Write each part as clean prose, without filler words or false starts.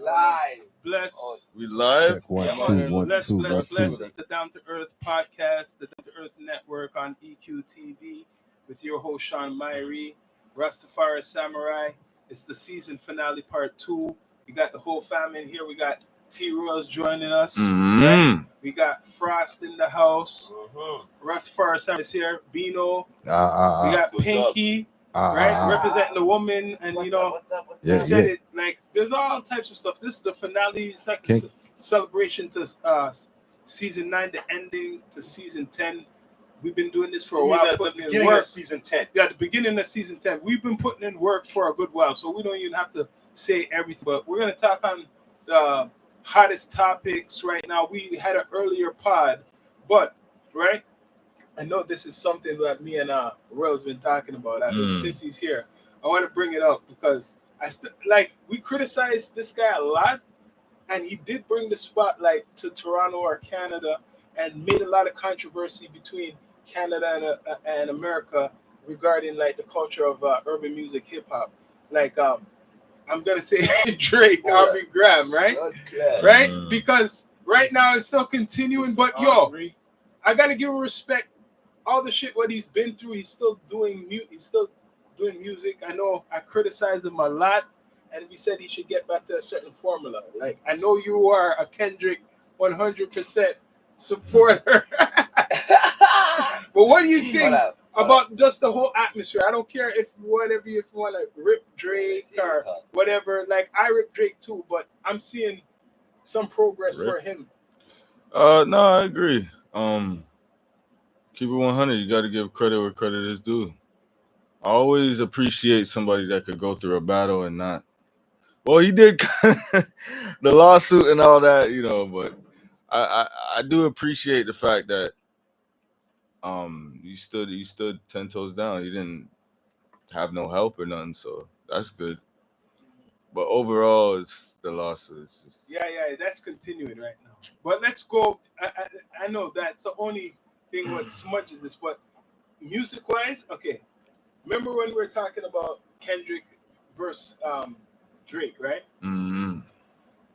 live. Bless. We live? Check one, two, one, Bless, two, bless, one, bless. two. It's the Down to Earth podcast, the Down to Earth Network on EQTV with your host, Sean Myrie, Rastafari Samurai. It's the season finale part 2. We got the whole family in here. We got T-Rose joining us. Right? We got Frost in the house. Rastafari Samurai is here. Bino. We got Pinky. Right, representing the woman, and What's you know, up? you said it like there's all types of stuff. This is the finale. It's like a celebration to season 9, the ending to season 10. We've been doing this for a while. The beginning of season 10. Yeah, the beginning of season 10. We've been putting in work for a good while, so we don't even have to say everything. But we're gonna talk on the hottest topics right now. We had an earlier pod, but right. I know this is something that me and Royal's been talking about since he's here. I want to bring it up because we criticized this guy a lot, and he did bring the spotlight to Toronto or Canada and made a lot of controversy between Canada and America regarding like the culture of urban music, hip hop. Like I'm gonna say Drake, Aubrey Graham, right? Right? Because right now it's still continuing, but I gotta give him respect. All the shit what he's been through, he's still doing music. I know I criticized him a lot, and we said he should get back to a certain formula. Like I know you are a Kendrick 100% supporter, but what do you think about just the whole atmosphere? I don't care if you want to rip Drake or whatever. Like I rip Drake too, but I'm seeing some progress for him. No, I agree. Keep it 100. You got to give credit where credit is due. I always appreciate somebody that could go through a battle and not. Well, he did the lawsuit and all that, you know, but I do appreciate the fact that you stood 10 toes down. You didn't have no help or nothing, so that's good. But overall, it's the lawsuit. It's just... Yeah, that's continuing right now. But let's go. I know that's the only thing what smudges this, but music-wise, okay. Remember when we were talking about Kendrick versus Drake, right? Mm-hmm.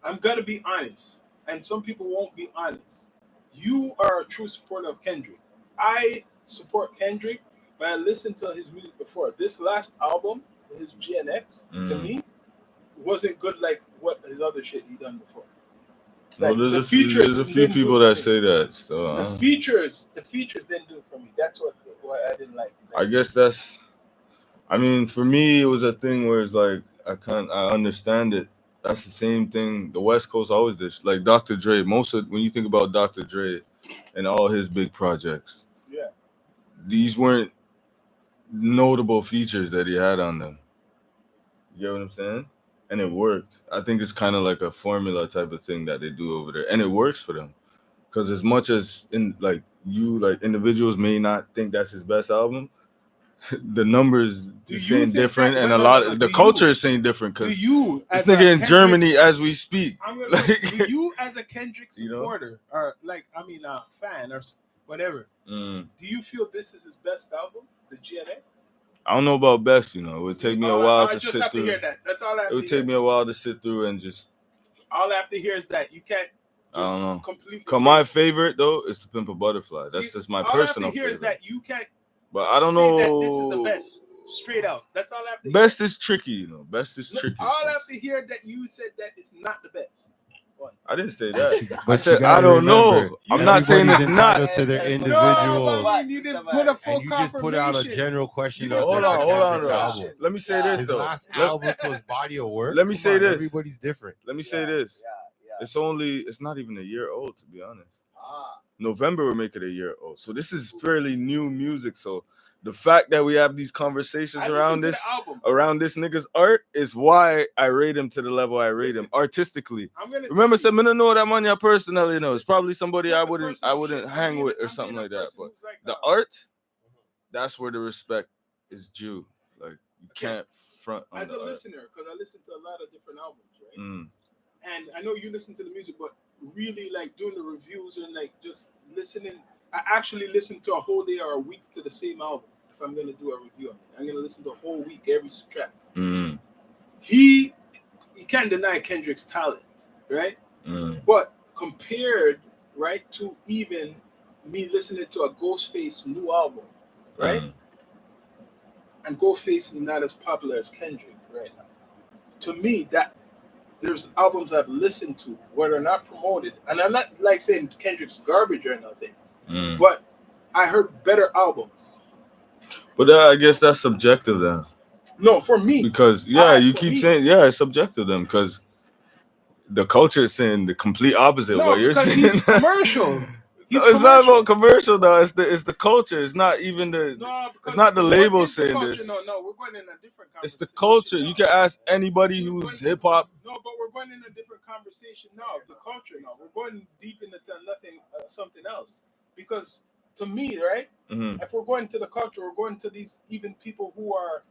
I'm gonna be honest, and some people won't be honest. You are a true supporter of Kendrick. I support Kendrick, but I listened to his music before. This last album, his GNX, to me, wasn't good like what his other shit he done before. Like, well, there's a few people that say that. So the features didn't do it for me. That's what I didn't like. I guess that's. I mean, for me, it was a thing where it's like I understand it. That's the same thing. The West Coast always did. Like Dr. Dre. When you think about Dr. Dre and all his big projects, these weren't notable features that he had on them. You get what I'm saying? And it worked. I think it's kind of like a formula type of thing that they do over there, and it works for them. Because as much as individuals may not think that's his best album, the numbers is saying different, and a lot of the culture is saying different. Because this nigga in Germany as we speak. Do you, as a Kendrick supporter, or fan or whatever, do you feel this is his best album, the GNX? I don't know about best, you know. It would take me a while to sit through. To hear that. That's all I have it would take me a while to sit through and just. All I have to hear is that you can't. I don't know. Completely. My favorite though is to Pimp a Butterfly. That's just my personal favorite. All I have to hear is that you can't. But I don't know. That this is the best. Straight out. That's all I have to hear. Best is tricky, you know. Best is tricky. All I have to hear that you said that it's not the best. I didn't say that. I said I don't know. I'm not saying it's not. To their individuals. You didn't put a full and you just put out a general question. Hold on. Let me say this his though. Last album to his body of work. Let me say this. Everybody's different. Let me say this. It's not even a year old, to be honest. November will make it a year old. So this is fairly new music. So the fact that we have these conversations around this nigga's art is why I rate him to the level I rate him artistically. Remember, said I don't know that man personally. You know, it's probably somebody I wouldn't hang with or something like that. But the art, that's where the respect is due. Like you can't front on as a listener, because I listen to a lot of different albums, right? And I know you listen to the music, but really like doing the reviews and like just listening. I actually listen to a whole day or a week to the same album. If I'm gonna do a review on it, I'm gonna listen to a whole week every track. He can't deny Kendrick's talent, right? Mm. But compared, right, to even me listening to a Ghostface new album, right? Mm. And Ghostface is not as popular as Kendrick right now. To me, that there's albums I've listened to where they're not promoted, and I'm not like saying Kendrick's garbage or nothing, Mm. but I heard better albums. But I guess that's subjective then, No, for me, because you keep saying it's subjective then, because the culture is saying the complete opposite of no, what you're because saying. he's commercial. He's No, it's not commercial. about commercial though. It's the culture. It's not even the. No, because It's not the what label is the saying culture? this. No, we're going in a different conversation. It's the culture. now. You can ask anybody We're who's going- hip hop. No, but we're going in a different conversation now. The culture now. We're going deep into nothing, something else. Because to me, right? Mhm. If we're going to the culture, we're going to these even people who are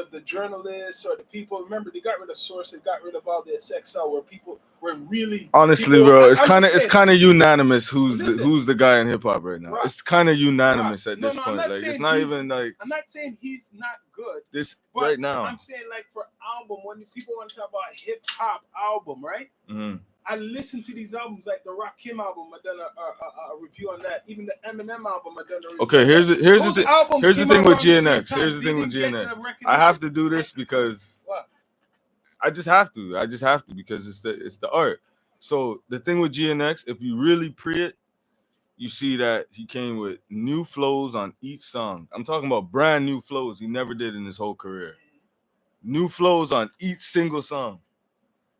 the journalists or the people. Remember, they got rid of Source, they got rid of all the XXL, where people were really. Honestly, people, bro, it's I'm kind of just it's saying, kind of unanimous Listen. who's the guy in hip hop right now. Rock. It's kind of unanimous Rock. at No, this I'm point. not Like it's saying not he's- even like I'm not saying he's not good. this But right now. I'm saying like for album, when people want to talk about hip hop album, right? Mhm. I listened to these albums like the Rakim album. I done a review on that. Even the Eminem album, I done a review. Okay, on here's that. the here's the Those thing. albums Here's the came thing out with around the same GNX. time. Here's the They thing with didn't get GNX. the recognition. I have to do this because What? I just have to. I just have to because it's the art. So the thing with GNX, if you really pre it, you see that he came with new flows on each song. I'm talking about brand new flows he never did in his whole career. New flows on each single song.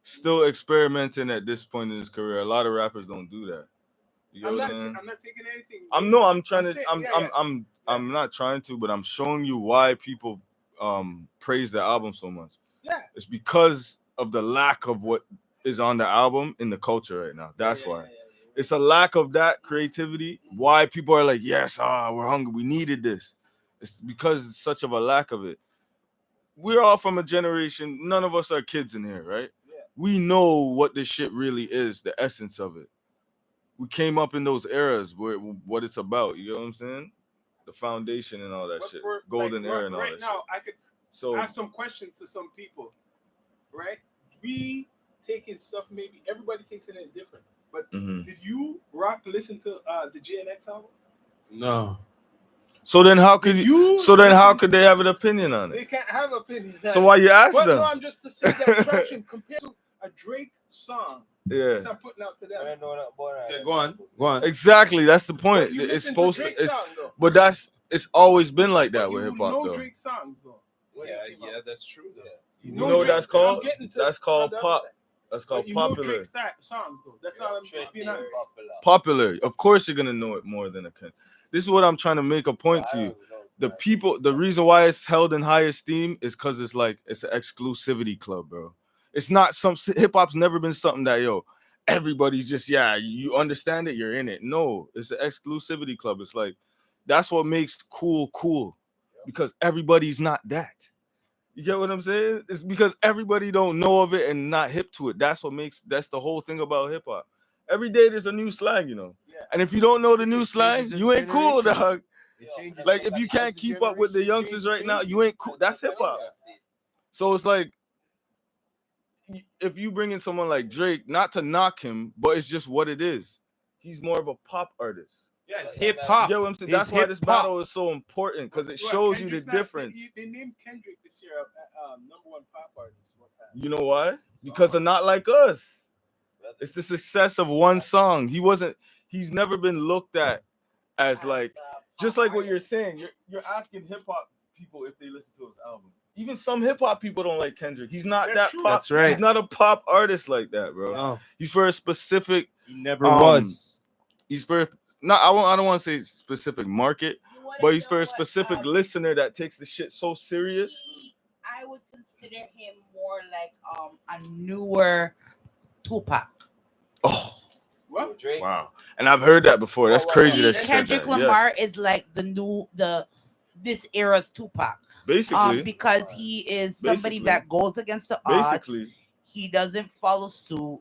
Still experimenting at this point in his career. A lot of rappers don't do that. You I'm know what not. I'm saying? I'm not taking anything. I'm trying to saying- I'm yeah, I'm yeah. I'm I'm not trying to, but I'm showing you why people praise the album so much. Yeah. It's because of the lack of what is on the album in the culture right now. That's why. It's a lack of that creativity. Why people are like, yes, we're hungry. We needed this. It's because it's such of a lack of it. We're all from a generation. None of us are kids in here, right? Yeah. We know what this shit really is, the essence of it. We came up in those eras where what it's about. You know what I'm saying? The foundation and all that But shit. for, Golden like, era and all right that now, shit. I could So ask some questions to some people, right? We taking stuff. Maybe everybody takes it in different. But mhm. did you listen to the GNX album? No. So then how could Did you? So then how could they have an opinion on They it? can't have opinion. So why you ask But them? no, I'm just to say that traction compared to a Drake song. Yeah. I'm putting out to them. Okay, go on. Exactly. That's the point. But you It's listen supposed to to. Drake It's, song though. but it's always been like that But with you hip hop know though. Drake songs though. Yeah, that's true though. You know what Drake- that's called? I'm getting to That's on called the other pop. side. That's But called you know popular. Drake songs though. That's all I'm being honest. Popular. Of course you're gonna know it more than a kid. This is what I'm trying to make a point to you. The reason why it's held in high esteem is because it's an exclusivity club, bro. It's not some hip hop's never been something that everybody's just you understand it, you're in it. No, it's an exclusivity club. It's like that's what makes cool because everybody's not that. You get what I'm saying? It's because everybody don't know of it and not hip to it. That's the whole thing about hip hop. Every day there's a new slang, Yeah. And if you don't know the new It slang, changes you ain't cool, generations. dog. It changes. Like if you can't As the keep up with the generation youngsters right now, changes. you ain't cool. That's hip hop. So it's like if you bring in someone like Drake, not to knock him, but it's just what it is. He's more of a pop artist. Yeah, it's hip You hop. get what I'm saying? It's That's why this hip-hop. battle is so important because it Well, shows you the Kendrick's not- difference. They named Kendrick this year #1 pop artist. You know why? Because of Not Like Us. It's the success of one song. He's never been looked at as like, just like what you're saying. You're asking hip hop people if they listen to his album. Even some hip hop people don't like Kendrick. He's not That's that true. pop. That's right. He's not a pop artist like that, bro. No, He's for a specific. he never Um, was. He's for I don't want to say specific market, but he's for a specific listener that takes the shit so serious. I would consider him more like a newer Tupac. Oh, What? wow! And I've heard that before. That's crazy that she said Kendrick that. Lamar Yes. is like this era's Tupac. Basically, Because he is somebody Basically. that goes against the odds. basically, He doesn't follow suit.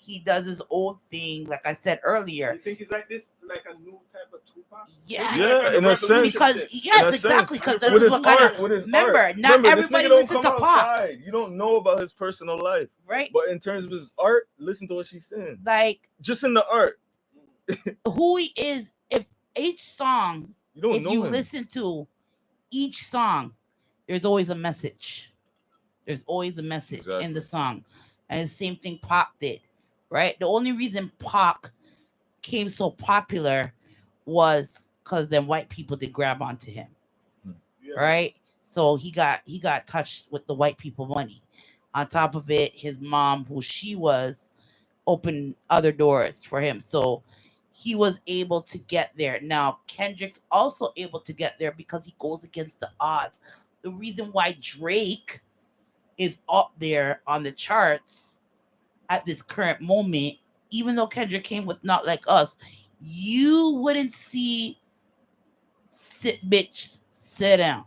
he does his own thing. Like I said earlier, You think he's like this, like a new type of Tupac? yeah, Yeah, Like in a sense. because In yes, a exactly. sense, Because this with is his what kind art, of with his remember. art. Not Remember, this everybody nigga don't listens come to Pac, outside. You don't know about his personal life. right? But in terms of his art, listen to what she's saying. Like Just in the art, who he is. If each song, you don't if know you him. listen to each song, there's always a message. There's always a message in the Exactly. song, and the same thing Pac did, right? The only reason Pac came so popular was because then white people did grab onto him, Yeah. right? So he got touched with the white people money. On top of it, his mom, who she was, opened other doors for him. So he was able to get there. Now Kendrick's also able to get there because he goes against the odds. The reason why Drake is up there on the charts at this current moment, even though Kendrick came with Not Like Us, you wouldn't see sit bitch sit down,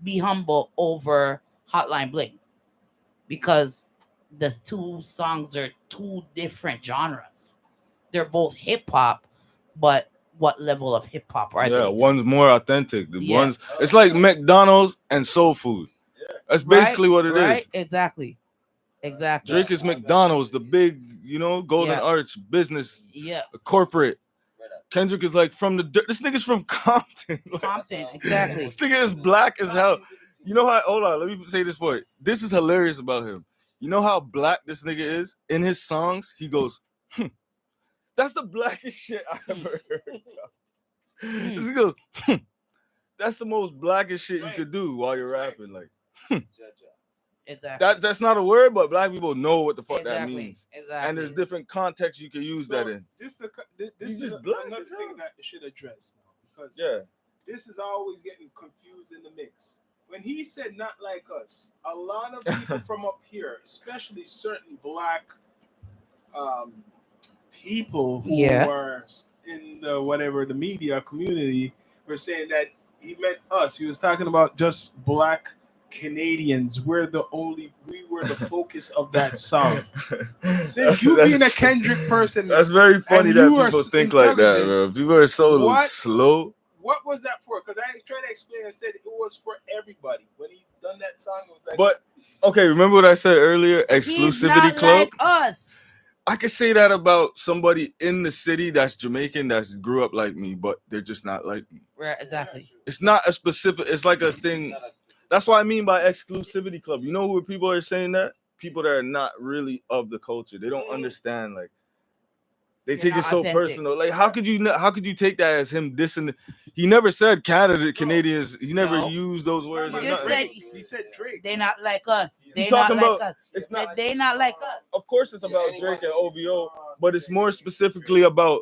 be humble over Hotline Bling because the two songs are two different genres. They're both hip hop, but what level of hip hop are Yeah, they? one's more authentic. The Yeah. one's it's like McDonald's and soul food. That's basically what it Right? is. Exactly. Exactly. Drake is McDonald's, the big, Golden Yeah. Arch business, Yeah. corporate. Kendrick is like from the dirt. This nigga's from Compton. Like, Compton. Exactly. this nigga is black as hell. You know how? Hold on, let me say this point. This is hilarious about him. You know how black this nigga is in his songs? He goes, "That's the blackest shit I ever heard." This nigga goes, "That's the most blackest shit you could do while you're rapping." Like Exactly. that's not a word, but black people know what the fuck that Exactly. means. Exactly. And there's different contexts you can use that in. This He's is just black another as thing hell. that I should address now because Yeah. this is always getting confused in the mix. When he said "not like us," a lot of people from up here, especially certain black people who Yeah. were in the media community, were saying that he meant us. He was talking about just black Canadians. We were the focus of that song. Since you being a true. Kendrick person, That's very funny and that you are people think like that, intelligent, bro. People are so what- slow. what was that for? Because I tried to explain. I said it was for everybody. When he done that song, it was like, But okay, remember what I said earlier? He's Exclusivity not club. like us. I could say that about somebody in the city that's Jamaican that's grew up like me, but they're just not like me. Right. Exactly. It's not a specific. It's like a thing. That's what I mean by exclusivity club. You know who people are saying that? People that are not really of the culture. They don't understand. Like they They're take it not so authentic. personal. Like how could you take that as him dissing? He never said Canadians. He never No. used those words. He or just nothing. said he said Drake. they not like us. They He's not talking like about- us. it's Said not- they not like us. Of course, it's about Drake and OVO, but it's more specifically about.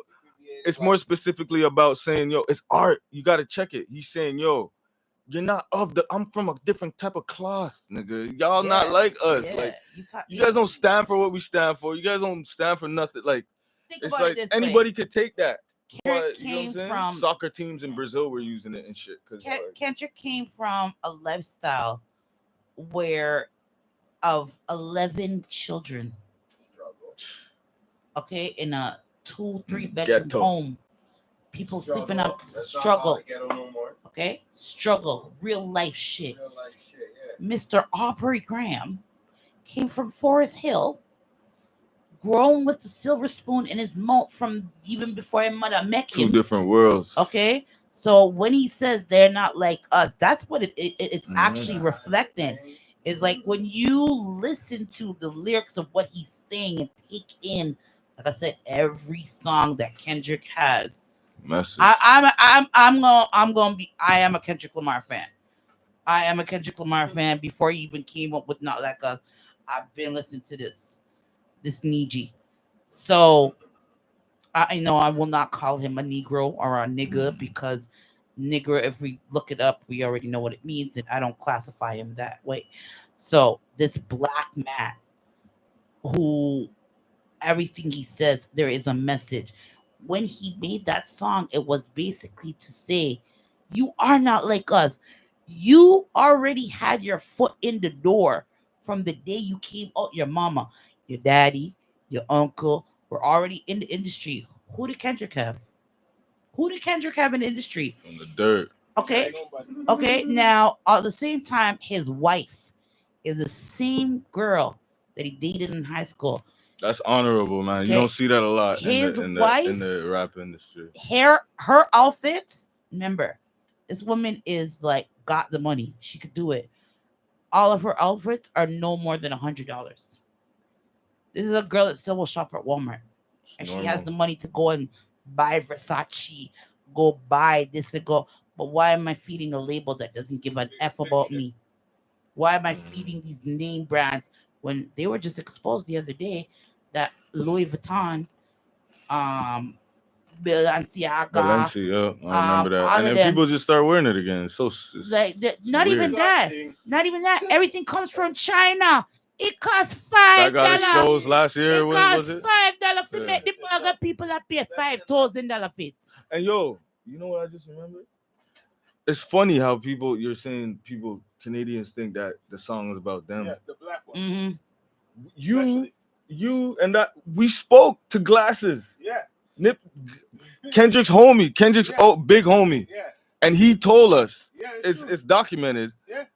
It's more specifically about saying, yo, it's art. You gotta check it. He's saying, yo, you're not of the. I'm from a different type of cloth, nigga. Y'all not Yeah. like us. Yeah. Like ca- you guys don't stand for what we stand for. You guys don't stand for nothing. Like think it's about like it this way. anybody could take that. Kendrick But, you know what I'm came saying? from Soccer teams in Brazil were using it and shit. Kendrick came from a lifestyle where of 11 children. Okay, in a 2-3 bedroom Ghetto. home, people sleeping up, struggle. Okay, struggle, real life shit. Mr. Aubrey Graham came from Forest Hill, grown with the silver spoon in his mouth from even before his mother met Two him. different worlds. Okay, so when he says they're not like us, that's what it's actually reflecting. Is like when you listen to the lyrics of what he's saying and take in, like I said, every song that Kendrick has. Message. I am a Kendrick Lamar fan. I am a Kendrick Lamar fan before he even came up with Not Like Us. I've been listening to this Niji. So I know I will not call him a Negro or a nigga because nigger, if we look it up, we already know what it means, and I don't classify him that way. So this black man who everything he says, there is a message. When he made that song, it was basically to say, you are not like us. You already had your foot in the door from the day you came out your mama, your daddy, your uncle were already in the industry. Who did Kendrick have? Who did Kendrick have in the industry? From the dirt. Okay. Okay. Now, at the same time, his wife is the same girl that he dated in high school. That's honorable, man. You Okay. don't see that a lot His in wife- the rap industry. Her outfits. Remember, this woman is like got the money. She could do it. All of her outfits are no more than $100. This is a girl that still will shop at Walmart, It's and she normal. has the money to go and buy Versace, go buy this and go. But why am I feeding a label that doesn't give an F about me? Why am I feeding these name brands when they were just exposed the other day that Louis Vuitton, Balenciaga, Valencia, I remember that. all And of then them- people just start wearing it again. It's so it's like not weird. even that, not even that. Everything comes from China. It costs That got $5. exposed last year. It What costs was it? $5 for Yeah. make the burger people that pay $5,000 for it. And yo, you know what I just remembered? It's funny how you're saying Canadians think that the song is about them. Yeah, the black one. Mm-hmm. You and that we spoke to Glasses. Yeah. Kendrick's homie, Yeah. big homie. Yeah. And he told us, Yeah. it's documented. Yeah.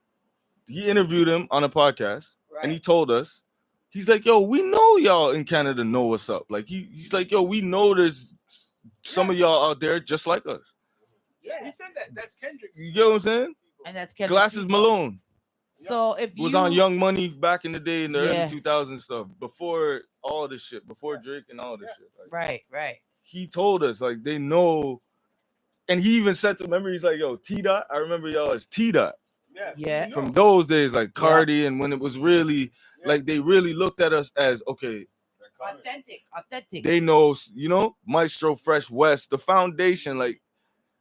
He interviewed him on a podcast, Right. and he told us, he's like, yo, we know y'all in Canada know what's up. Like he's like, yo, we know there's some of y'all out there just like us. Yeah, he said that. That's Kendrick's. You get what I'm saying? And that's Kendrick Glasses people. Malone So if was you on Young Money back in the day in the Yeah. early 2000s stuff, before all this shit, before Drake and all this shit. Like, right. he told us, like, they know, and he even said to remember, he's like, yo, T Dot, I remember y'all as T Dot. Yeah. From those days, like Cardi, and when it was really like they really looked at us as okay, Authentic. they know, Maestro Fresh West, the foundation, like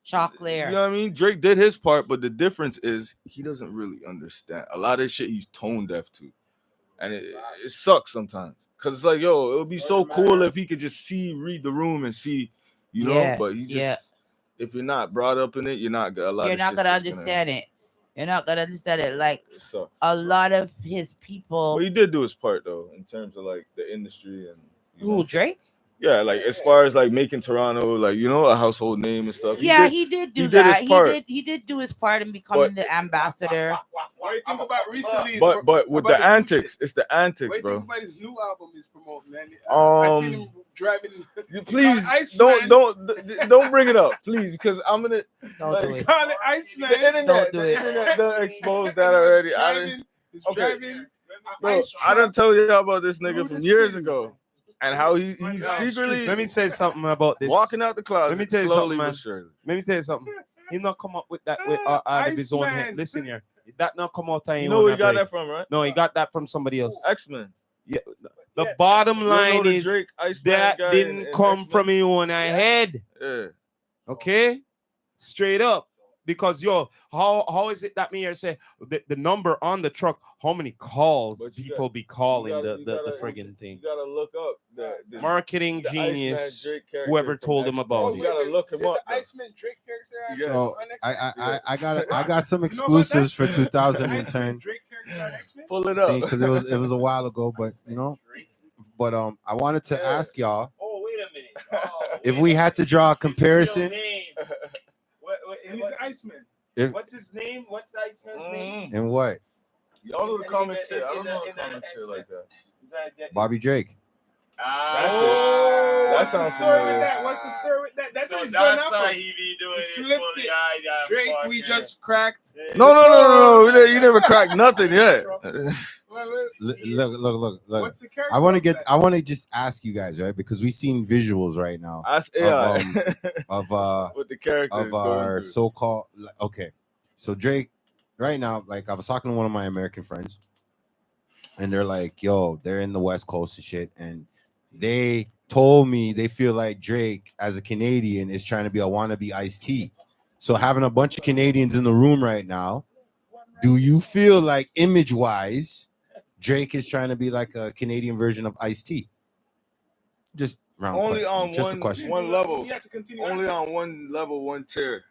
Chocolate. you know what I mean? Drake did his part, but the difference is he doesn't really understand a lot of shit. He's tone deaf to, and it sucks sometimes because it's like, yo, it would be so cool if he could just read the room and see, But he just, if you're not brought up in it, you're not gonna understand it. You're not gonna understand it. Like It sucks. a lot of his people. But he did do his part though, in terms of like the industry and Who, Drake? Yeah, like as far as like making Toronto, like a household name and stuff. He did do did that. his part. He did do his part in becoming the ambassador. What do you think about recently? But with the antics, it's the antics, what do you bro. think about his new album he's promoting, man? I seen him driving. Please don't bring it up, please, because I'm gonna do it. Call it Iceman. The internet, Don't do it. internet done exposed that already. He's driving. Bro, I done told y'all about this nigga from years ago, and how he's secretly. Let me say something about this. Walking out the closet. Let me tell you slowly something, man. but surely. Let me tell you something. He not come up with that out of his own head. Listen here. That not come out of You know where he got that from, right? No, he got that from somebody else. X-Men. Yeah. The bottom You know line the is Drake, Iceman that guy didn't in come X-Men? from your own head. Yeah. Okay? Straight up. Because how is it that me here say the number on the truck, how many calls But you people got- be calling you the gotta- friggin' thing? You gotta look up the Marketing the Iceman genius, Drake character whoever from told him X-Men. about You it. gotta look him There's up. an Iceman Drake character. So on X-Men. I got some You know about exclusives that? for 2010. Iceman Drake character on X-Men? Pull it up. Because it was a while ago, but But I wanted to ask y'all Oh, wait a minute. if we had to draw a comparison. And he's Iceman. What's his name? What's the Iceman's name? And what? Y'all know the comic In shit. I don't the- know in the the comic shit X-Men. like that. Is that Bobby Drake. That's it. That That sounds story with familiar. that? What's the story with that? That's so what he's going that's up how for. he be doing He it. flipped for the it. guy that Drake, fucking- we just cracked. No. You never cracked nothing yet. Look. What's the character? I want to of get. that? I want to just ask you guys, right? Because we've seen visuals right now That's AI. of With the characters of our so-called. Okay, so Drake, right now, like I was talking to one of my American friends, and they're like, "Yo, they're in the West Coast and shit," and they told me they feel like Drake, as a Canadian, is trying to be a wannabe Ice-T. So having a bunch of Canadians in the room right now, do you feel like image-wise, Drake is trying to be like a Canadian version of Ice-T? Just round Only question. on Just a question. one level. He has to continue Only acting. on one level, one tier.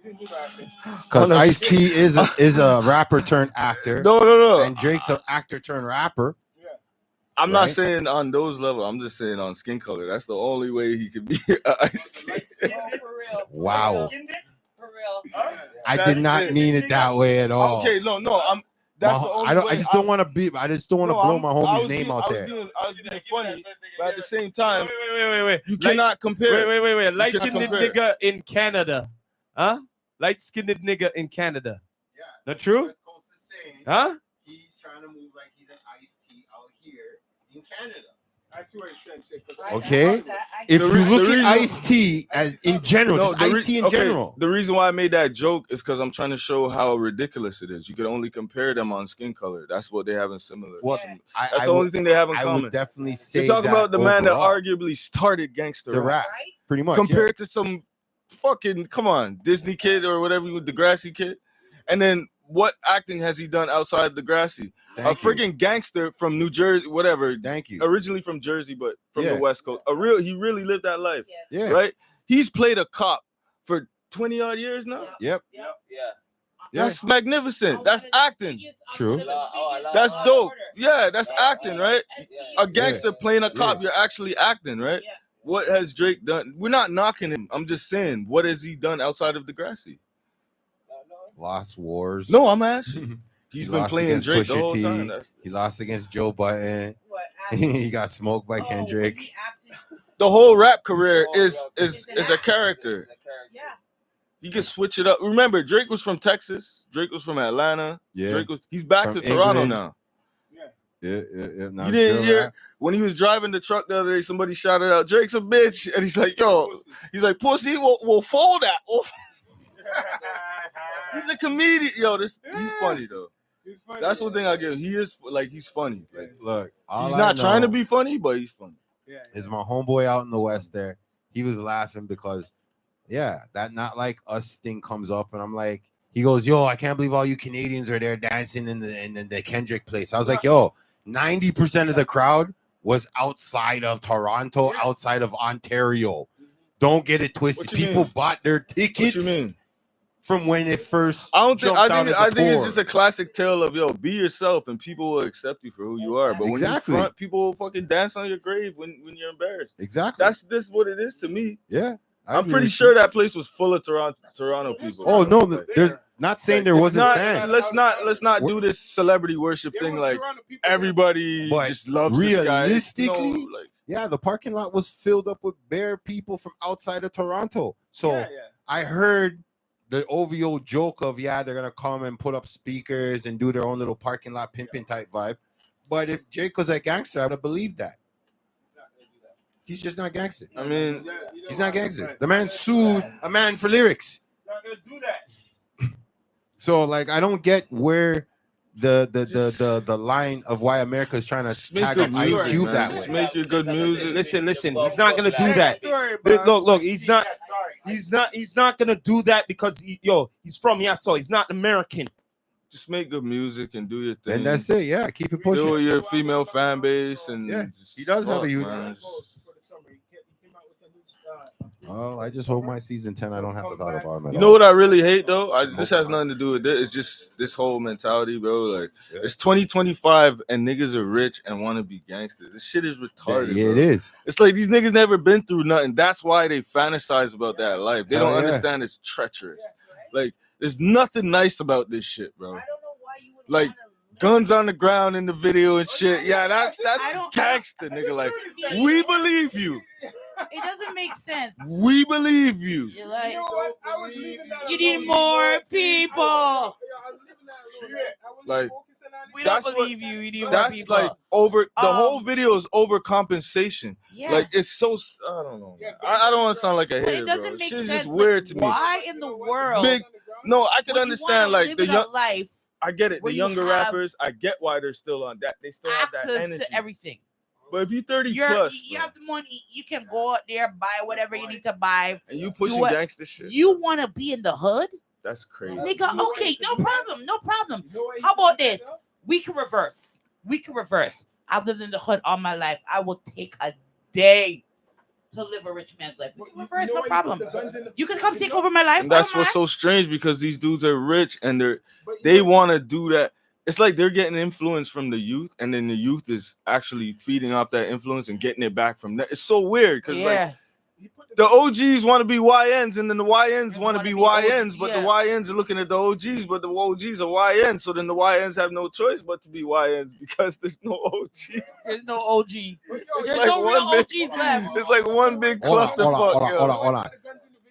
He didn't do acting. Because On a- Ice-T is a rapper turned actor, No. and Drake's an actor turned rapper. Yeah. I'm not Right? saying on those levels. I'm just saying on skin color. That's the only way he could be Ice-T. Wow. For real. I That's did not it. mean it that way at all. Okay, no, I'm. That's the only way. I just don't want to be. I just don't want to blow my homie's name out there. I was being funny, but at the same time, Wait. you cannot compare. Wait. You Light cannot skinned compare. nigga in Canada. Huh? Light skinned nigga in Canada. Yeah, Not true? Huh? He's trying to move like he's an Ice-T out here in Canada. I see what you're trying to say. Okay. If The you re- look the at reason- Ice-T as in general, just Ice-T in general. The reason why I made that joke is because I'm trying to show how ridiculous it is. You could only compare them on skin color. That's what they have in similar. Well, That's the only thing they have in I common. would definitely say You talk that about the man that overall. arguably started gangster the rap, rap, pretty much. compared to some fucking Disney kid or whatever, with Degrassi kid, and then what acting has he done outside of Degrassi? Yeah. A freaking gangster from New Jersey, whatever. Thank you. Originally from Jersey, but from Yeah. the West Coast. He really lived that life, Yeah. right? He's played a cop for 20 odd years now. Yep. Yeah. That's magnificent. That's acting. True. That's dope. Yeah, that's acting, right? A gangster playing a cop, you're actually acting, right? Yeah. What has Drake done? We're not knocking him. I'm just saying, what has he done outside of Degrassi? Lost Wars. No, I'm asking. He's He been lost playing against Drake the Pusha whole T. time. He lost against Joe Button. What? He got smoked by Kendrick. The whole rap career is a character. Yeah. You can switch it up. Remember, Drake was from Texas. Drake was from Atlanta. Yeah. He's back From to Toronto England. now. Yeah. You didn't hear when he was driving the truck the other day, somebody shouted out, "Drake's a bitch," and he's like, "Yo," he's like, "Pussy, we'll fold that." He's a comedian, yo. He's funny though. That's one thing I give. He's funny. Like, Look, all he's I not trying to know be funny, but he's funny. is my homeboy out in the West there. He was laughing because, that Not Like Us thing comes up, and I'm like, he goes, "Yo, I can't believe all you Canadians are there dancing in the Kendrick place." I was like, "Yo, 90% of the crowd was outside of Toronto, outside of Ontario. Don't get it twisted. What you People mean? bought their What tickets you mean? from when it first. I don't think. jumped out I as a think it's tour. just a classic tale of be yourself, and people will accept you for who you are. But Exactly. when you front, people will fucking dance on your grave when you're embarrassed. Exactly. That's what it is to me. Yeah. I I'm agree pretty with sure you. that place was full of Toronto people. Oh no, there's not saying there It's wasn't not- fans. Let's not do this celebrity worship thing like everybody But just loves this guy. realistically, yeah, the parking lot was filled up with bare people from outside of Toronto. So I heard the OVO joke of they're gonna come and put up speakers and do their own little parking lot pimping type vibe. But if Jake was a gangster, I would have believed that. He's just not gangster. I mean, He's not gangster. The man sued a man for lyrics. He's not gonna do that. So like I don't get where the line of why America is trying to just make tag good up Ice music, Cube man. that Just way. make your good music. Listen. He's not gonna do that. Look. He's not gonna do that because he's from here, so he's not American. Just make good music and do your thing. And that's it. Yeah, keep it Deal pushing. with your female fan base, and Yeah, just he does have a fuck, huge- man. Oh, I just hope my season 10 I don't have to talk about him at You all. know what I really hate though? This has nothing to do with it. It's just this whole mentality, bro. Like it's 2025 and niggas are rich and want to be gangsters. This shit is retarded. Yeah, bro. it is. It's like these niggas never been through nothing. That's why they fantasize about that life. They Hell don't yeah. understand it's treacherous. Like there's nothing nice about this shit, bro. I don't know why you would Like, wanna live Guns on the ground in the video and shit. Yeah, that's I don't- gangster, nigga. Like we believe you. It doesn't make sense. We believe you. You're like, You you need more people. Like, We That's don't what- believe you. You need more That's people. like the whole Um, video is overcompensation. yeah. Like it's so I don't know. I don't want to sound like a But hater, it bro. doesn't make Shit is sense. just weird like, to me. Why in the world? Big, no, I can would you understand wanna like live the in a young. life I get it. where The you younger have rappers, I get why they're still on that. They still have that access energy. to everything. But if you're 30 You plus, bro, have the money. You can go out there, buy whatever you need to buy. and you pushing what- gangster shit, You want to be in the hood, that's crazy. nigga? Okay, no problem, no problem. How about this? We can reverse. I've lived in the hood all my life. I will take a day to live a rich man's life. We can reverse, no problem. You can come take over my life. And that's I don't what's mind. so strange because these dudes are rich and they want to do that. it's like they're getting influence from the youth, and then the youth is actually feeding off that influence and getting it back from that. It's so weird because like the OGs want to be YNs, and then the YNs want to be YNs, but the YNs are looking at the OGs, but the OGs are YNs. So then the YNs have no choice but to be YNs because there's no OG. There's no OG. There's like no real big, OGs left. It's like one big clusterfuck. Hold on.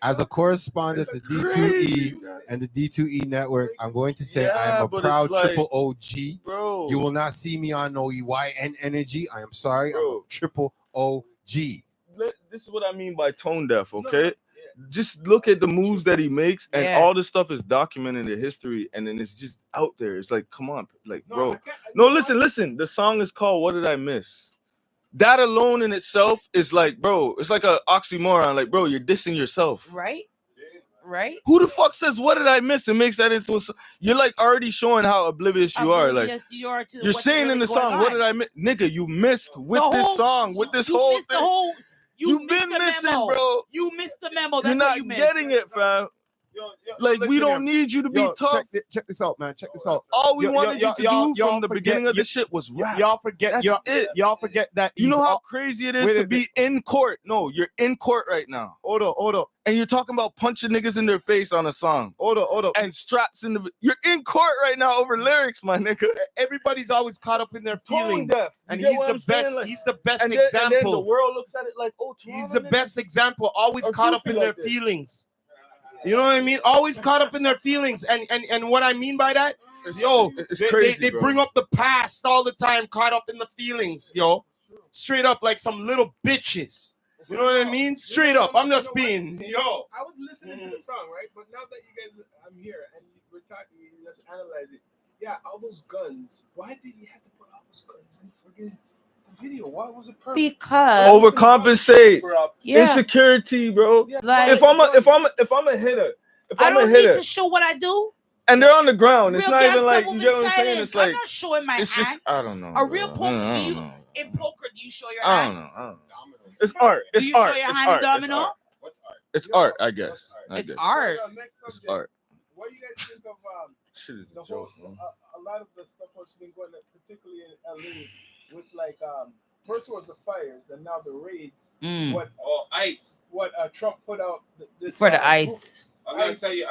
As a correspondent to D2E and the D2E network, I'm going to say I am a proud triple OG. Bro. You will not see me on no YN energy. I am sorry. Bro. I'm a triple OG. This is what I mean by tone deaf, okay? Just look at the moves that he makes, and all this stuff is documented in history, and then it's just out there. It's like, come on, like, bro. No, listen. The song is called "What Did I Miss?" That alone in itself is like, bro, it's like an oxymoron. Like, bro, you're dissing yourself. Right? Who the fuck says "What did I miss" and makes that into a song? You're like already showing how oblivious you are. Like, you are you're saying in the song, "What did I miss?" Nigga, you missed with this song, with this whole thing. You've been missing, bro. You missed the memo. That's You're not getting it, fam. Like, we don't need you to be tough. Check this out, man. Check this out. All we wanted you to do from the beginning of the shit was rap. Y'all forget. Y'all forget that. You know how crazy it is to be in court. No, you're in court right now. Hold on. And you're talking about punching niggas in their face on a song. Hold on. And straps in the. You're in court right now over lyrics, my nigga. Everybody's always caught up in their feelings, and he's the best. Like, he's the best and example. Then the world looks at it like, oh, he's the best example. Always caught up in their feelings. You know what I mean? Always caught up in their feelings. And what I mean by that, they bring up the past all the time, caught up in the feelings, straight up like some little bitches. You know what I mean? Straight up. I'm just being, I was listening to the song, right? But now that you guys, I'm here and we're talking, let's analyze it. Yeah, all those guns. Why did he have to put all those guns in friggin' the video? Why was it perfect? Because overcompensate. Insecurity, bro. Like, if I'm a hitter, I don't need to show what I do. And they're on the ground. It's real not even like, you know what I'm saying? It's like, I'm not showing my it's just, I don't know. A real poker, in poker, do you show your I hand? don't know. It's art. It's art. Show your hand domino? What's art? It's art, I guess. It's art. It's art. What do you guys think of shit is the a joke, whole, a lot of the stuff that's been going on, particularly in LA, with like first was the fires and now the raids. ICE. What Trump put out this for the ICE. I'm gonna tell you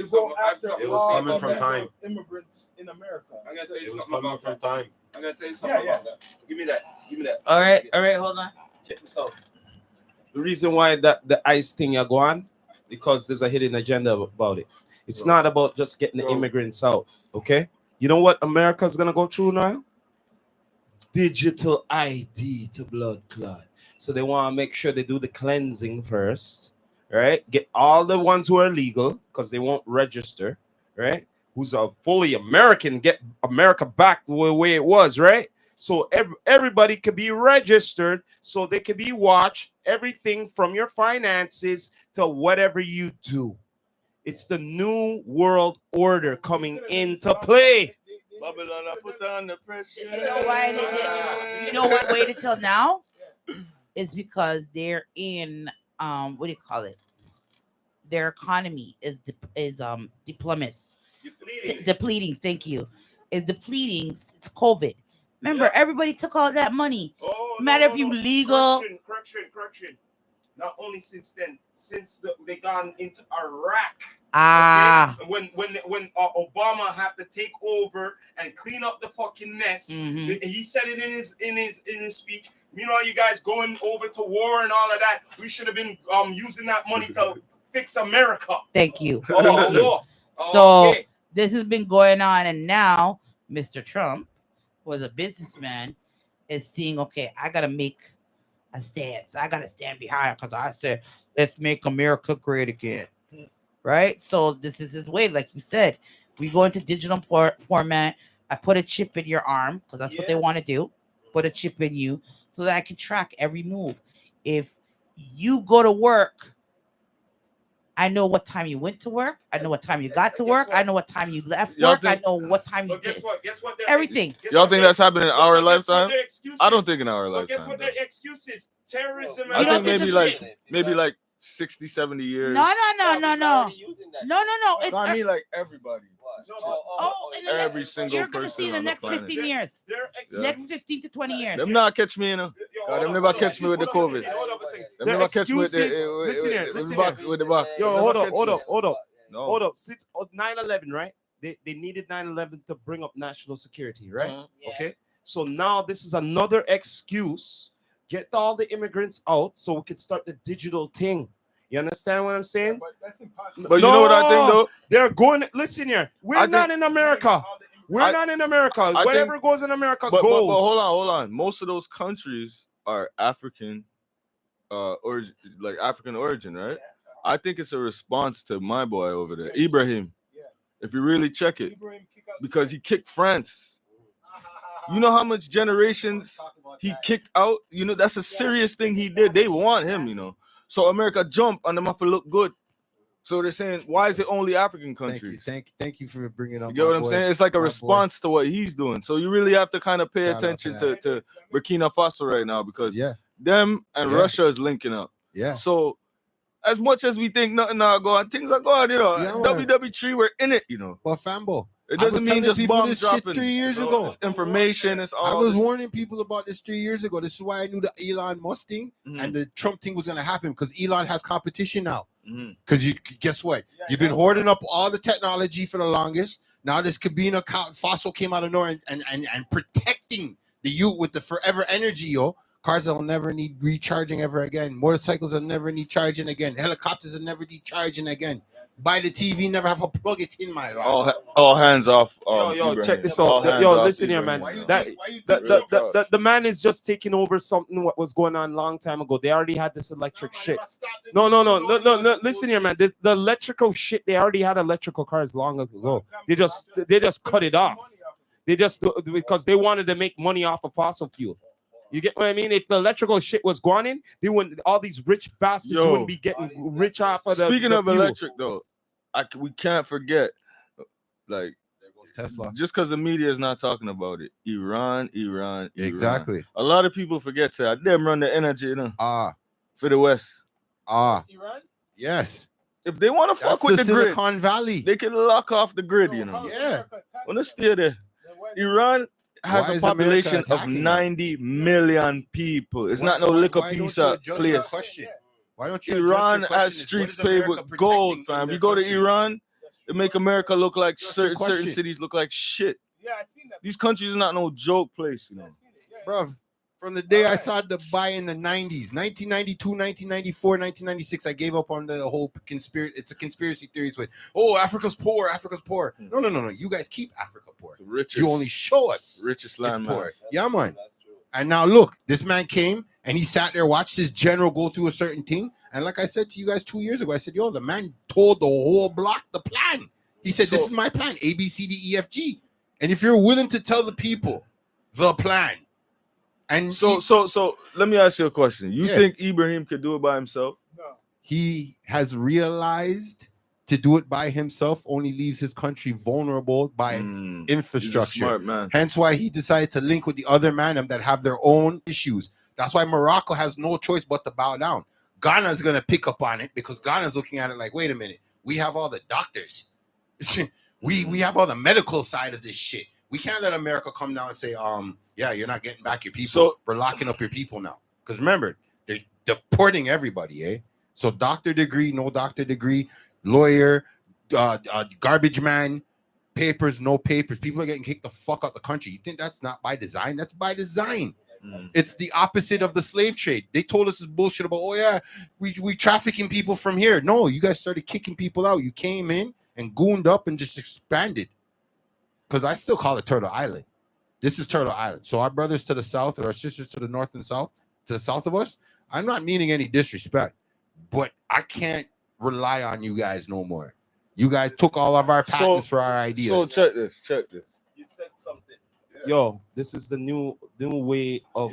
something. It was coming from time. Immigrants in America. I'm gonna tell you something about from time. I'm gonna tell you something about that. Give me that. All right, hold on. Check this out. The reason why the ICE thing you go on, because there's a hidden agenda about it. It's not about just getting the immigrants out, okay? You know what America's gonna go through now? Digital ID to blood clot. So they want to make sure they do the cleansing first, right? Get all the ones who are legal because they won't register, right? Who's a fully American, get America back the way it was, right? So everybody could be registered, so they could be watched, everything from your finances to whatever you do. It's the new world order coming into play. Babylon, I put down the pressure. You know why you know what waited till now? It's because they're in what do you call it? Their economy is depleting. Thank you. Is depleting since COVID. Remember, everybody took all that money. Matter if you legal. Correction. Not only since then, since they gone into Iraq. Okay? When Obama had to take over and clean up the fucking mess, he said it in his speech. You know, you guys going over to war and all of that. We should have been using that money to fix America. Thank you. So this has been going on, and now Mr. Trump, who is a businessman, is seeing, okay, I gotta make a stance. I gotta stand behind because I said, let's make America great again. Right? So this is his way, like you said. We go into digital format. I put a chip in your arm because that's what they want to do. Put a chip in you so that I can track every move. If you go to work, I know what time you went to work. I know what time you got to work. I know what time you left work. I know what time you did. Guess what? Everything. Y'all think that's happening in our lifetime? I don't think in our lifetime. Guess what their excuse is? Terrorism. I think maybe like 60, 70 years. No. I mean, like everybody. Oh, Every single you're gonna see person in the on the next planet. 15 years. Yeah. Next 15 to 20 years. Them not catch me, you know. God, them never catch me with the COVID. Them Their never catch me with excuses. the Listen here, with listen the box. here. With the box. Yo, Them never hold up, catch hold me. up, hold up. No. Hold up. Since 9/11, right? They needed 9/11 to bring up national security, right? Mhm. Okay. So now this is another excuse. Get all the immigrants out so we can start the digital thing. You understand what I'm saying? But that's impossible. But you know what I think though? They're going. Listen here. We're I not think- in America. We're I- not in America. I Whatever think- goes in America But goes. hold on. Most of those countries are African, origin, like African origin, right? I think it's a response to my boy over there, Ibrahim. Yeah. If you really check it, Ibrahim kick out- because he kicked France. You know how much generations he kicked out? You know, that's a serious thing he did. They want him, you know. So America jump and them have to look good. So they're saying, why is it only African countries? Thank you for bringing up. You get what I'm saying? It's like a my boy. response to what he's doing. So you really have to kind of pay Shout out to attention that. to Burkina Faso right now because Yeah, them and Yeah. Russia is linking up. yeah. So as much as we think nothing now going, things are going, you know. Yeah, man. WW3, we're in it, you know. But Fambo, It I was doesn't mean telling just people bomb this dropping. shit 3 years you know, ago. it's information. It's all. I was this- warning people about this 3 years ago. This is why I knew the Elon Musk thing Mhm. and the Trump thing was gonna happen because Elon has competition now. Mhm. Because you guess what? You've been hoarding up all the technology for the longest. Now this Cabina fossil came out of nowhere and protecting the youth with the forever energy, yo. Cars will never need recharging ever again. Motorcycles will never need charging again. Helicopters will never need charging again. Buy the TV, never have to plug it in, my life. All hands off. Yo, Ibrahim. check this All out. hands Yo, off listen here, Ibrahim, man. you know. That- Why you The, think Real so? talk. the man is just taking over something what was going on long time ago. They already had this electric shit. No. Listen here, man. The electrical shit. They already had electrical cars long ago. They just cut it off. They just because they wanted to make money off of fossil fuel. You get what I mean? If the electrical shit was gone in, they wouldn't. All these rich bastards Yo. wouldn't be getting rich off of the. Speaking the of fuel. electric, though, we can't forget, like, There goes Tesla. just because the media is not talking about it, Iran. Exactly. A lot of people forget that them run the energy, you know, Ah, for the West. Iran? yes. If they want to That's fuck with the the grid, Silicon Valley. they can lock off the grid, you know. Yeah. Wanna stay there. Iran has Why a is America population of attacking them? 90 million people. It's not no Why- little why don't piece you of adjust your place. question? Why don't you adjust Iran your has question? What streets is paved America with gold, protecting in fam. their You go to country? Iran, it make America look like That's your certain question. cities look like shit. Yeah, I seen that. These countries are not no joke place, you know. Bruv, from the day I saw Dubai in the 90s, 1992, 1994, 1996, I gave up on the whole conspiracy. It's a conspiracy theories with, oh, Africa's poor, Africa's poor. No. You guys keep Africa poor. The richest, You only show us richest it's land, man. poor. Yeah, man. And now look, this man came and he sat there, watched his general go through a certain thing. And like I said to you guys 2 years ago, I said, yo, the man told the whole block the plan. He said, this So- is my plan, A, B, C, D, E, F, G. And if you're willing to tell the people the plan, and So let me ask you a question. You Yeah. think Ibrahim could do it by himself? No. he has realized to do it by himself only leaves his country vulnerable by Mm, he's a infrastructure. smart man. Hence why he decided to link with the other man that have their own issues. That's why Morocco has no choice but to bow down. Ghana's going to pick up on it because Ghana's looking at it like, wait a minute, we have all the doctors. we have all the medical side of this shit. We can't let America come down and say, yeah, you're not getting back your people. So- we're locking up your people now. Because remember, they're deporting everybody, eh? So doctor degree, no doctor degree, lawyer, garbage man, papers, no papers. People are getting kicked the fuck out the country. You think that's not by design? That's by design. Mm. It's the opposite of the slave trade. They told us this bullshit about, oh yeah, we trafficking people from here. No, you guys started kicking people out. You came in and gooned up and just expanded. Because I still call it Turtle Island. This is Turtle Island. So our brothers to the south or our sisters to the north and south, to the south of us, I'm not meaning any disrespect, but I can't rely on you guys no more. You guys took all of our patents for our ideas. So check this. You said something. Yo, this is the new way of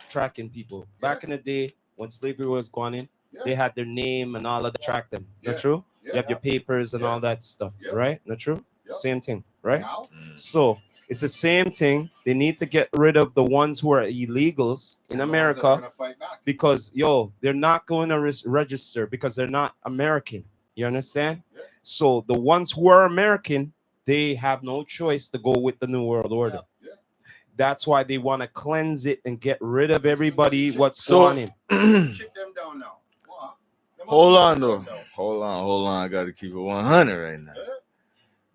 tracking people. Back in the day, when slavery was going in, they had their name and all of that track them. Not true? You have your papers and all that stuff, right? Not true? Same thing, right? So it's the same thing. They need to get rid of the ones who are illegals in America because, yo, they're not going to register because they're not American. You understand? So the ones who are American, they have no choice to go with the New World Order. Yeah. That's why they want to cleanse it and get rid of everybody. What's So- going on? Shit them down now. What? Hold on though. Hold on. I gotta keep it 100 right now.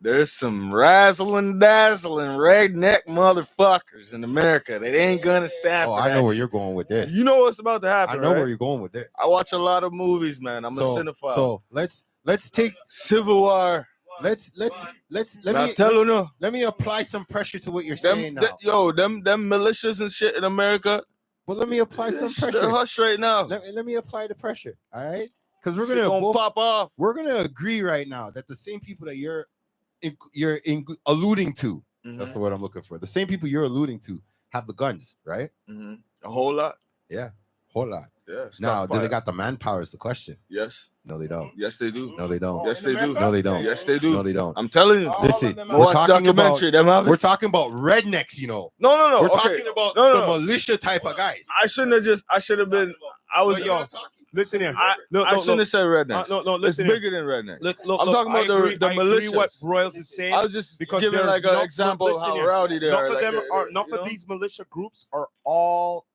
There's some razzling dazzling redneck motherfuckers in America that ain't gonna stand Oh, for I that know where shit. you're going with this. You know what's about to I happen, know right? where you're going with this. I watch a lot of movies, man. I'm a cinephile. So let's take Civil War. let Now me tell you, let me apply some pressure to what you're them, saying now. them militias and shit in America. But let me apply some They're pressure. hush right now. Let me apply the pressure. All right, because we're Shit gonna both, pop off. we're gonna agree right now that the same people that you're alluding to, that's the word I'm looking for. The same people you're alluding to have the guns, right? A whole lot. Whole lot. Yeah. Now, do they got the manpower? Is the question. Yes. No, they don't. Yes, they do. No, they don't. Yes, they do. No, they don't. Yes, they do. No, they don't. I'm telling you. Listen, them Go are- we're watch talking about documentary. Them have we're it. talking about rednecks, you know. No. We're okay. talking about No, the no. militia type of guys. I should have been. I was. But yo, Listen here. I shouldn't have said rednecks. No, It's listen here. bigger than rednecks. Look, I'm talking about I agree, the I agree what militias. Royals is saying. I was just Because giving there's like an no- example of listen how here. rowdy they are. None of them are. None you of know? these militia groups are all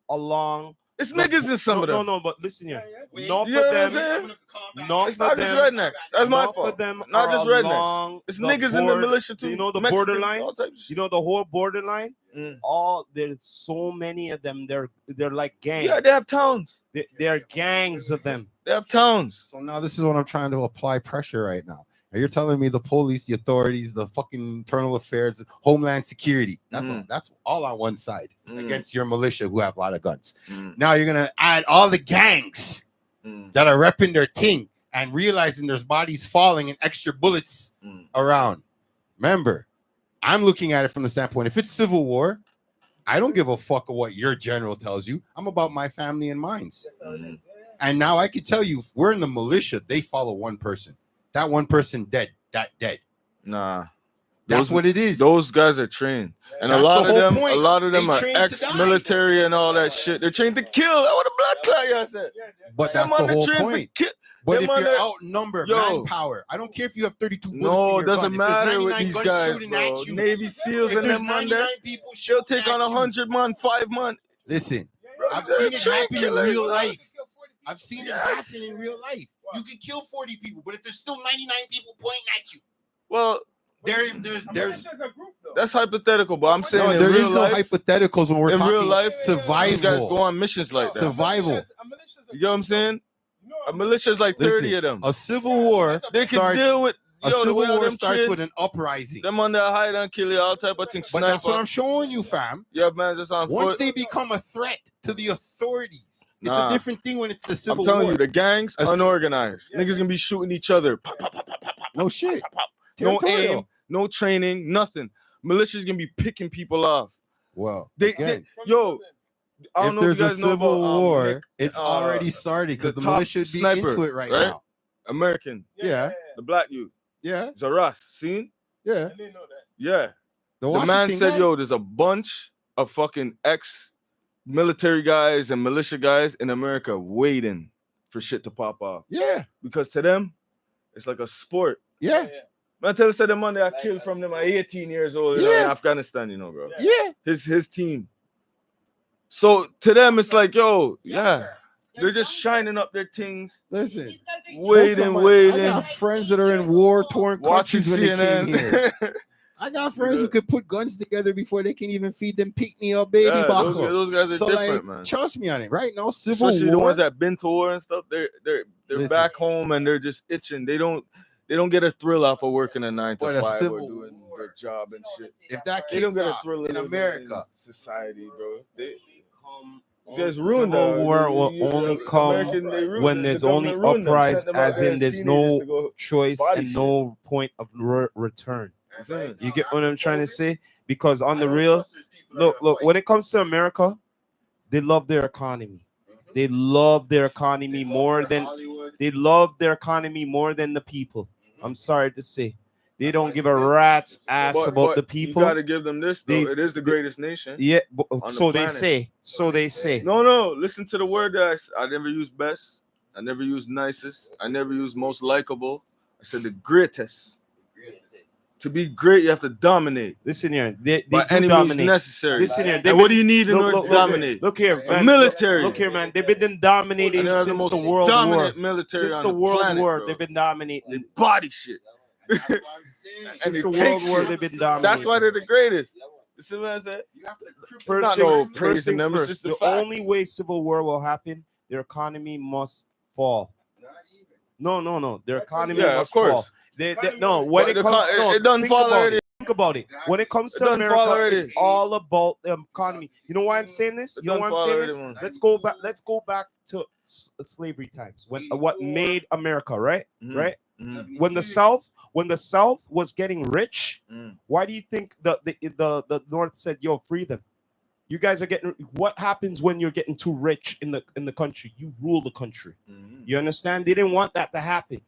along. It's niggas in some of them. No. But listen here. Yeah. None You know of what I'm them. saying? None It's of not just them. rednecks. That's my None of fault. them Not are just rednecks. along It's the niggas in the board- militia too. You know the Mexicans, borderline. all types of shit. You know the whole borderline. Mm. All there's so many of them. They're like gangs. Yeah, they have towns. They're gangs of them. They have towns. So now this is what I'm trying to apply pressure right now. Now you're telling me the police, the authorities, the fucking internal affairs, Homeland Security. That's all on one side against your militia who have a lot of guns. Now you're gonna add all the gangs that are repping their thing and realizing there's bodies falling and extra bullets around. Remember, I'm looking at it from the standpoint, if it's civil war, I don't give a fuck of what your general tells you. I'm about my family and mines. And now I can tell you, if we're in the militia, they follow one person. That one person dead, that dead. Nah. That's what it is. Those guys are trained. And That's a lot the of whole them, point. a lot of them They are trained to ex-military and all that shit. They're trained to kill. What a blood clot y'all said. But that's Them the on whole train for point. kill. But them if on you're the- outnumbered, Yo. manpower, I don't care if you have 32 bullets in No, your it doesn't gun. If there's matter with 99 these guns guys, shooting bro. at you, Navy SEALs if and there's them on 99 there, people she'll shooting take on at you, 100 man, 5 months. listen, I've They're seen it trained happen in killers, real bro. life. I've seen it Yes. happen in real life. You can kill 40 people, but if there's still 99 people pointing at you, Well, there's that's hypothetical, but I'm saying no, in there real is no life, hypotheticals when we're in talking real life, survival. these guys go on missions like that. Survival. You get what I'm saying? A militia's like 30 of them. A civil war They can starts. deal with A yo, the civil way war them starts train, with an uprising. them on their hide and kill you, all type of things. But that's what Sniper. I'm showing you, fam. You have man just on Once foot. they become a threat to the authorities, it's Nah. a different thing when it's the civil I'm telling war. you, the gangs A ci- unorganized. Niggas gonna be shooting each other. Pop, pop, pop, pop, pop, pop, No pop, shit. pop, pop. No Territorial. aim, no training, nothing. Militia's gonna be picking people off. Well, They again, yo, I don't if know there's you a guys know civil about, war, Nick, it's already started because the the top militia would be sniper, into it right right? now. American, Yeah, the black youth, yeah, Zaras, seen? yeah. Yeah. The The man Washington said, guy? yo, there's a bunch of fucking ex-military guys and militia guys in America waiting for shit to pop off. Yeah, Because to them, it's like a sport. yeah, Man, tell us that the money I killed from them at 18 years old in Yeah. Afghanistan, you know, bro. yeah. His team. So to them, it's like, yo, yeah. They're just shining up their things, Listen, waiting. I got friends that are in war-torn Watching countries when they came here. CNN. I got friends who could put guns together before they can even feed them pick-me up baby Yeah, buckle. those guys are So different, like, man. trust me on it. Right now, civil Especially war. the ones that been to war and stuff. They're Listen. back home and they're just itching. They don't get a thrill off of working a 9 to But a 5 or civil doing their job and shit. if that They don't kicks get a off thrill in of America, society, bro. They Civil just ruined war will only come when there's only uprise, as in there's no choice body and shit. no point of return. You get what I'm trying to say? Because on the real, look, when it comes to America, they love their economy. They love their economy more than the people. I'm sorry to say. They don't give a rat's ass about the people. You gotta give them this though. They- It is the greatest nation. Yeah, the so they planet. say. So they say. No. Listen to the word that I never use best. I never use nicest. I never use most likable. I said the greatest. To be great, you have to dominate Listen here, they by do any means dominate. necessary. Listen here, And what do you need in order to look, dominate? look here, A man. military. Look here, man. They've been And dominating they have the since most the World dominant War. military Since on the World planet, War, bro. they've been They dominating. body shit. That's what I'm saying. And Since they the take World War, shit. they've been dominating. That's why they're the greatest. You see what I'm saying? You have to cripple First not no things, praising first things them, it's first. just the The facts. only way civil war will happen, their economy must fall. Not even. No. Their economy Yeah, of must course. fall. No, when But it comes, it doesn't think fall about already. it. Think about it. When it comes It to doesn't fall America, it's already. all about the economy. You know why I'm saying this? It You know why doesn't I'm fall saying already, this? man. Let's go back to slavery times. When what made America, right? Mhm. Right? Mhm. When the South was getting rich, Mm. why do you think the North said, "Yo, free them"? You guys are getting. What happens when you're getting too rich in the country? You rule the country. Mhm. You understand? They didn't want that to happen.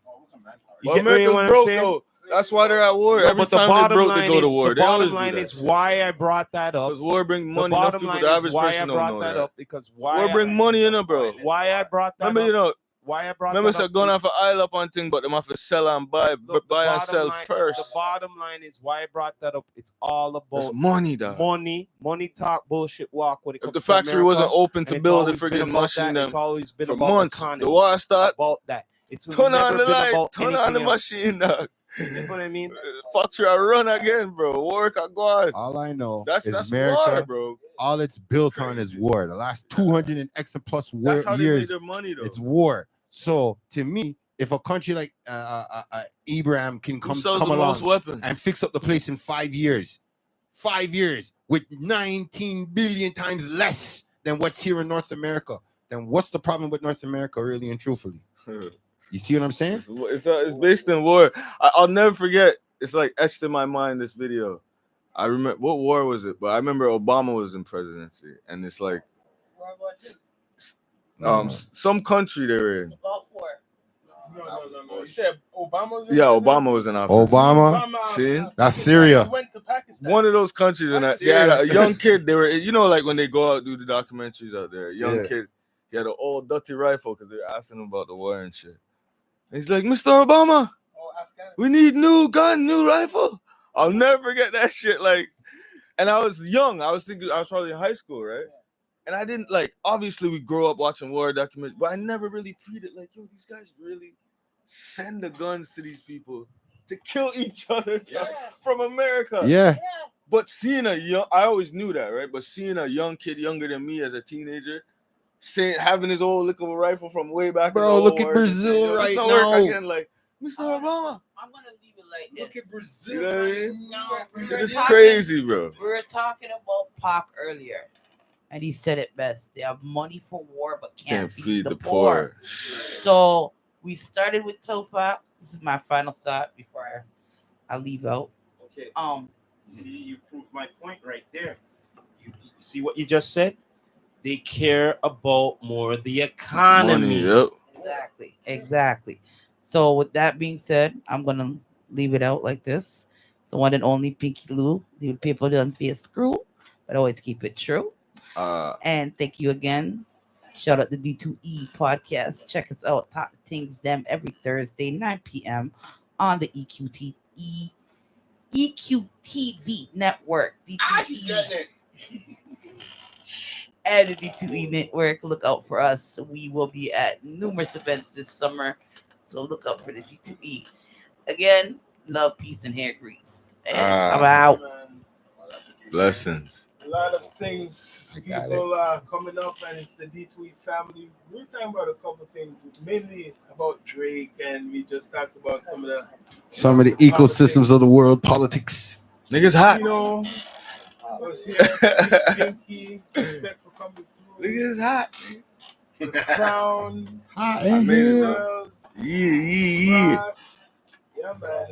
You Well, get me America's what I'm broke, saying? though. That's why they're at war. No, Every but the time they bottom broke, they line go to is war. the They always bottom line do is that. why I brought that up. Because war bring The money. Enough bottom people, line the is average why I person don't brought know that that. up because why War bring money in it, bro. why I brought that Remember, up. you know, Why I brought remember that so up. going off an isle up on thing, but them have to sell and buy, Look, buy and sell line, first. The bottom line is why I brought that up. It's all That's about money, dog. money talk, bullshit walk. When it If comes the to factory America, wasn't open to and it's build a always been friggin' about machine that. It's them always been for about months, economy. the war start, About that. It's turn never on the been light, about turn on the anything else. machine, dog. You know what I mean? Factory I run again, bro. Work I go on. All I know That's is war, America. bro. All it's built on is war. The last 200 and X plus That's how they made years, their money, though. it's war. So to me, if a country like Abraham can Who come sells the most along weapons? and fix up the place in 5 years, 5 years with 19 billion times less than what's here in North America, then what's the problem with North America, really and truthfully? You see what I'm saying? It's based in war. I'll never forget. It's like etched in my mind, this video. I remember what war was it, but I remember Obama was in presidency, and it's like some country they were in. The Gulf War. No. You said Obama was in Yeah, presidency? Obama was in office. Obama, See? that's Pakistan. Syria. He went to Pakistan. One of those countries, and That's they had a Syria. young kid. They were, you know, like when they go out do the documentaries out there. A young Yeah. kid, he had an old dirty rifle because they were asking him about the war and shit. And he's like, Mr. Obama, Oh, Afghanistan. we need new gun, new rifle. I'll never forget that shit. Like, and I was young. I was thinking I was probably in high school, right? And I didn't like. Obviously, we grew up watching war documentaries, but I never really treated like, yo, these guys really send the guns to these people to kill each other from America. Yeah. But seeing a young, I always knew that, right? But seeing a young kid younger than me as a teenager, having his old little rifle from way back. Bro, in the look old at war, Brazil let's right not now. work again, like Mr. Obama. I'm gonna leave it like Look this. at Brazil You know what I right mean? now. Shit is talking- crazy, bro. We were talking about Pac earlier, and he said it best. They have money for war, but can't feed the poor. So we started with Tupac. This is my final thought before I leave out. Okay. See, you proved my point right there. You see what you just said? They care about more the economy. Money, yep. Exactly. So with that being said, I'm gonna leave it out like this. So one and only Pinky Lou. The people don't feel screw, but always keep it true. And thank you again. Shout out the D2E podcast. Check us out. Talk Things Them every Thursday, 9 p.m. on the EQTV network. D2E. And the D2E network. Look out for us. We will be at numerous events this summer. So look out for the D2E. Again, love, peace, and hair grease. And I'm out. Blessings. A lot of things I got people are coming up, and it's the D2E family. We're talking about a couple things, mainly about Drake, and we just talked about some of the ecosystems of the world, politics. Niggas hot. You know, I was here, Pinky, respect for coming through. Niggas hot. The Crown, I made it, though. girls, Yeah. Ross. Yeah, man.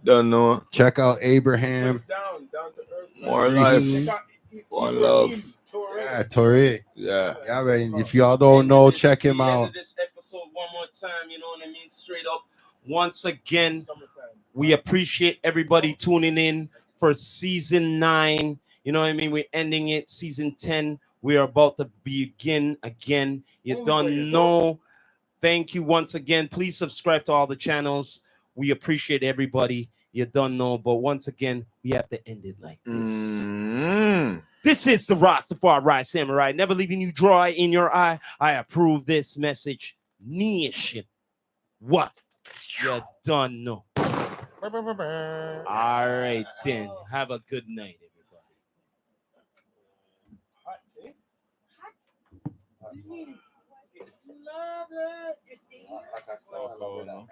Don't know. Check out Abraham. Down to earth. Man. More Breathe. life. Check out One Ibrahim love. Torres. Yeah, Torre. Yeah. Yeah, man. If y'all don't know, check him End out. of this episode one more time, you know what I mean? Straight up. Once again, Summertime. we appreciate everybody tuning in for season 9. You know what I mean? We're ending it. Season 10. We are about to begin again. You don't know. Thank you once again. Please subscribe to all the channels. We appreciate everybody. You don't know, but once again, we have to end it like this. Mm. This is the Rastafari Samurai, never leaving you dry in your eye. I approve this message. Nation. What? You don't know. All right, then. Have a good night, everybody. It's lovely. You're staying here? Oh, no.